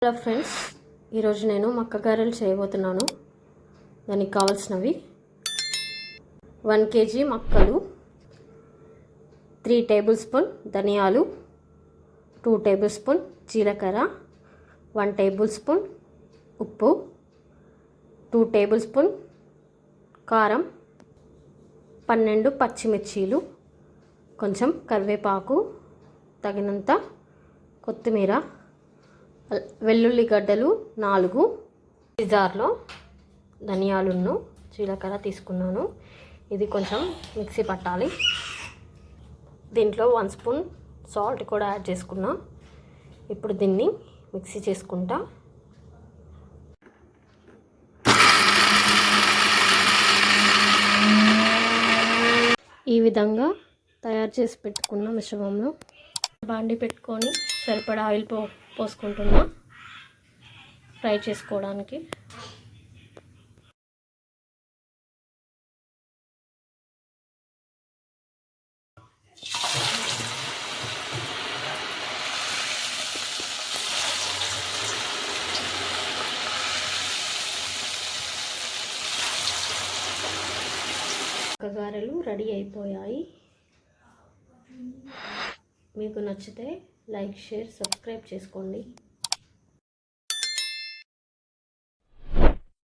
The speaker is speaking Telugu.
హలో ఫ్రెండ్స్, ఈరోజు నేను మక్క గారెలు చేయబోతున్నాను. దానికి కావాల్సినవి 1 kg మక్కలు, 3 టేబుల్ స్పూన్ ధనియాలు, 2 టేబుల్ స్పూన్ జీలకర్ర, 1 టేబుల్ స్పూన్ ఉప్పు, 2 టేబుల్ స్పూన్ కారం, 12 పచ్చిమిర్చీలు, కొంచెం కరివేపాకు, తగినంత కొత్తిమీర, వెల్లుల్లి గడ్డలు 4, జార్లో ధనియాలును జీలకర్ర తీసుకున్నాను. ఇది కొంచెం మిక్సీ పట్టాలి. దీంట్లో 1 స్పూన్ సాల్ట్ కూడా యాడ్ చేసుకున్నా. ఇప్పుడు దీన్ని మిక్సీ చేసుకుంటా. ఈ విధంగా తయారు చేసి పెట్టుకున్న మిశ్రమంలో బాండి పెట్టుకొని సరిపడా ఆయిల్ పోసుకుంటున్నా ఫ్రై చేసుకోవడానికి. గారెలు రెడీ అయిపోయాయి. మీకు నచ్చితే లైక్, షేర్, సబ్స్క్రైబ్ చేసుకోండి.